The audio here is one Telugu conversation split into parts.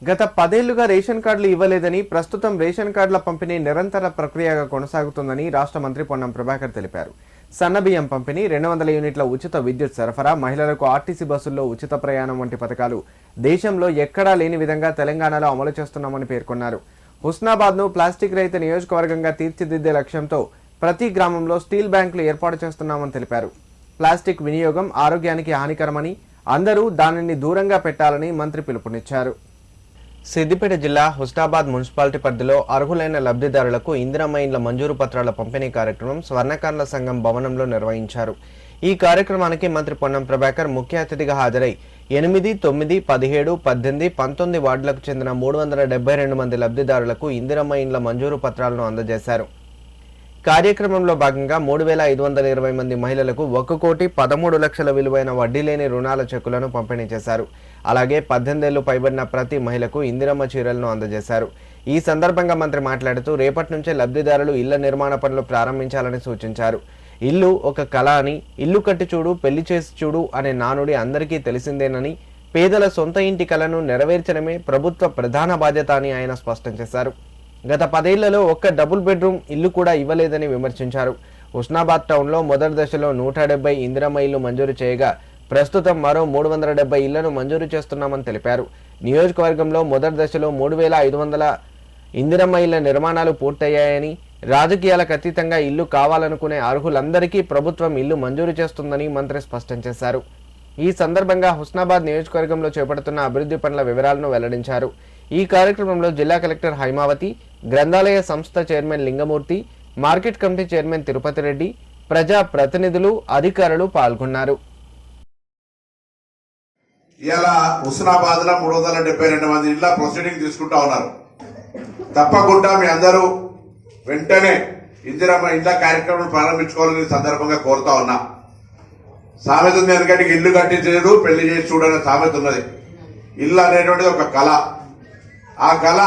గత 10 ఏళ్లుగా రేషన్ కార్డులు ఇవ్వలేదని, ప్రస్తుతం రేషన్ కార్డుల పంపిణీ నిరంతర ప్రక్రియగా కొనసాగుతుందని రాష్ట్ర మంత్రి పొన్నం ప్రభాకర్ తెలిపారు. సన్నబియ్యం పంపిణీ, 200 యూనిట్ల ఉచిత విద్యుత్ సరఫరా, మహిళలకు ఆర్టీసీ బస్సుల్లో ఉచిత ప్రయాణం వంటి పథకాలు దేశంలో ఎక్కడా లేని విధంగా తెలంగాణలో అమలు చేస్తున్నామని పేర్కొన్నారు. హుస్నాబాద్ను ప్లాస్టిక్ రహిత నియోజకవర్గంగా తీర్చిదిద్దే లక్ష్యంతో ప్రతి గ్రామంలో స్టీల్ బ్యాంకులు ఏర్పాటు చేస్తున్నామని తెలిపారు. ప్లాస్టిక్ వినియోగం ఆరోగ్యానికి హానికరమని, అందరూ దానిని దూరంగా పెట్టాలని మంత్రి పిలుపునిచ్చారు. సిద్దిపేట జిల్లా హుస్నాబాద్ మున్సిపాలిటీ పరిధిలో అర్హులైన లబ్ధిదారులకు ఇందిరమ్మ ఇండ్ల మంజూరు పత్రాల పంపిణీ కార్యక్రమం స్వర్ణకారుల సంఘం భవనంలో నిర్వహించారు. ఈ కార్యక్రమానికి మంత్రి పొన్నం ప్రభాకర్ ముఖ్య అతిథిగా హాజరై 8, 9, 17, 18, 19 వార్డులకు చెందిన 372 మంది లబ్ధిదారులకు ఇందిరమ్మ ఇండ్ల మంజూరు పత్రాలను అందజేశారు. కార్యక్రమంలో భాగంగా 3,520 మంది మహిళలకు 1,13,00,000 విలువైన వడ్డీ లేని రుణాల చెక్కులను పంపిణీ చేశారు. అలాగే 18 ఏళ్లు పైబడిన ప్రతి మహిళకు ఇందిరమ్మ చీరలను అందజేశారు. ఈ సందర్భంగా మంత్రి మాట్లాడుతూ రేపటి నుంచే లబ్ధిదారులు ఇళ్ల నిర్మాణ పనులు ప్రారంభించాలని సూచించారు. ఇల్లు ఒక కళ అని, ఇల్లు కట్టి చూడు పెళ్లి చేసి చూడు అనే నానుడి అందరికీ తెలిసిందేనని, పేదల సొంత ఇంటి కలను నెరవేర్చడమే ప్రభుత్వ ప్రధాన బాధ్యత అని ఆయన స్పష్టం చేశారు. గత 10 ఏళ్లలో ఒక్క డబుల్ బెడ్రూమ్ ఇల్లు కూడా ఇవ్వలేదని విమర్శించారు. హుస్నాబాద్ టౌన్లో మొదటి దశలో 170 ఇందిరమ్మ ఇల్లు మంజూరు చేయగా ప్రస్తుతం మరో 370 ఇళ్లను మంజూరు చేస్తున్నామని తెలిపారు. నియోజకవర్గంలో మొదటి దశలో 3,500 ఇందిరమ్మ ఇళ్ల నిర్మాణాలు పూర్తయ్యాయని, రాజకీయాలకు అతీతంగా ఇల్లు కావాలనుకునే అర్హులందరికీ ప్రభుత్వం ఇల్లు మంజూరు చేస్తుందని మంత్రి స్పష్టం చేశారు. ఈ సందర్భంగా హుస్నాబాద్ నియోజకవర్గంలో చేపడుతున్న అభివృద్ధి పనుల వివరాలను వెల్లడించారు. ఈ కార్యక్రమంలో జిల్లా కలెక్టర్ హైమావతి, గ్రంథాలయ సంస్థ chairman Lingamurthy, market committee chairman Tirupati Reddy, ప్రజా ప్రతినిధులు, అధికారులు పాల్గొన్నారు. ఇలా హుస్నాబాద్ లో 372 మంది ఇళ్ల ప్రొసీడింగ్ తీసుకుంటా ఉన్నారు. తప్పకుండా మీ అందరూ వెంటనే ఇందిరమ్మ ఇళ్ల కార్యక్రమం ప్రారంభించుకోవాలని సందర్భంగా కోరుతా ఉన్నా. సామెత ఉంది, ఎందుకంటే ఇల్లు కట్టించలేదు పెళ్లి చేసి చూడనే సామెత ఉన్నది. ఇల్లు అనేటువంటిది ఒక కళ. ఆ కళ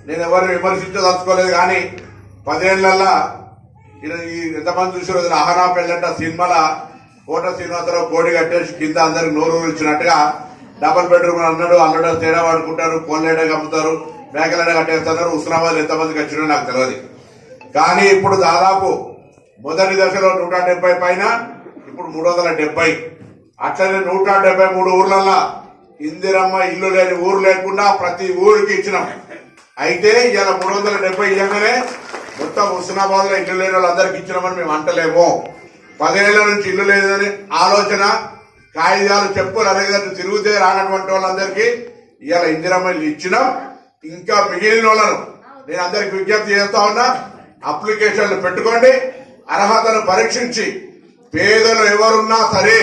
నేను ఎవరిని విమర్శించదలుచుకోలేదు, కానీ 10 ఏళ్లలో ఎంతమంది చూసారు అహనా పెళ్ళంట సినిమాల కోట శ్రీనివాసరావు కోడి కట్టేసి కింద అందరికి నోరు ఇచ్చినట్టుగా డబుల్ బెడ్రూమ్ అన్నాడు, అల్లుడు తేడా వాడుకుంటారు, కోళ్ళేడ అమ్ముతారు, మేకలేడ కట్టేస్తున్నారు. హుస్నాబాద్ ఎంతమందికి వచ్చినా నాకు తెలియదు. కానీ ఇప్పుడు దాదాపు మొదటి దశలో 170 పైన, ఇప్పుడు 370, అట్లనే 173 ఊర్లల్లో ఇందిరమ్మ ఇల్లు లేని ఊరు లేకుండా ప్రతి ఊరికి ఇచ్చినాం. అయితే ఇలా 370 ఇవ్వగానే మొత్తం హుస్నాబాద్ లో ఇల్లు లేని వాళ్ళందరికీ ఇచ్చినామని మేము అంటలేము. 10 ఏళ్ల నుంచి ఇల్లు లేదని ఆలోచన, కాగితాలు చెప్పులు అనేటట్టు తిరుగుతే రానటువంటి వాళ్ళందరికీ ఇలా ఇందిరమ్మ ఇల్లు ఇచ్చినాం. ఇంకా మిగిలిన వాళ్ళను నేను అందరికి విజ్ఞప్తి చేస్తా ఉన్నా, అప్లికేషన్లు పెట్టుకోండి. అర్హతను పరీక్షించి పేదలు ఎవరున్నా సరే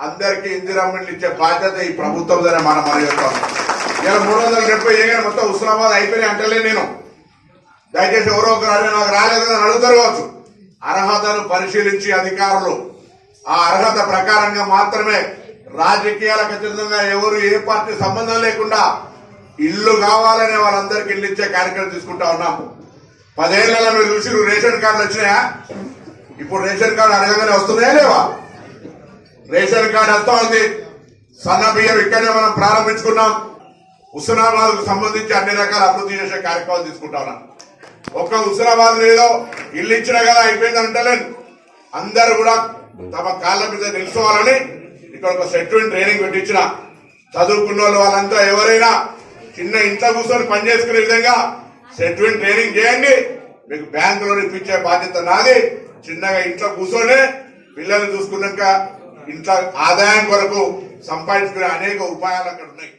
అందరికీ ఇందిరమ్మ ఇల్లు ఇచ్చే బాధ్యత ఈ ప్రభుత్వం ద్వారా మనం చేస్తాం. ఇలా 370 మొత్తం హుస్నాబాద్ అయిపోయినాయి అంటలే నేను. దయచేసి ఎవరో ఒకరు నాకు రాలేదని అడుగుతారు కావచ్చు. అర్హతను పరిశీలించి అధికారులు ఆ అర్హత ప్రకారంగా మాత్రమే, రాజకీయాలకు అతీతంగా ఎవరు ఏ పార్టీ సంబంధం లేకుండా ఇల్లు కావాలనే వాళ్ళందరికీ ఇల్లు ఇచ్చే కార్యక్రమం తీసుకుంటా ఉన్నాం. 10 ఏళ్లలో మీరు చూసి రేషన్ కార్డులు వచ్చినాయా? ఇప్పుడు రేషన్ కార్డు అడగగానే వస్తున్నాయా లేవా? రేషన్ కార్డు వస్తా ఉంది. సన్న బియ్యం ఇక్కడనే మనం ప్రారంభించుకున్నాం. హుస్నాబాద్ కు సంబంధించి అన్ని రకాల అభివృద్ధి చేసే కార్యక్రమాలు తీసుకుంటా ఉన్నాం. ఒక్క హుస్నాబాద్ ఏదో ఇల్లు ఇచ్చినా కదా అయిపోయింది అంటలేను. అందరూ కూడా తమ కాళ్ళ మీద నిలుచోవాలని ఇక్కడ ఒక సెటిల్మెంట్ ట్రైనింగ్ పెట్టించిన చదువుకున్న వాళ్ళంతా ఎవరైనా చిన్న ఇంట్లో కూర్చొని పనిచేసుకునే విధంగా సెటిల్మెంట్ ట్రైనింగ్ చేయండి. మీకు బ్యాంకులో ఇప్పించే బాధ్యత నాది. చిన్నగా ఇంట్లో కూర్చొని పిల్లల్ని చూసుకున్నాక ఇంట్లో ఆదాయం కొరకు సంపాదించుకునే అనేక ఉపాయాలు అక్కడ ఉన్నాయి.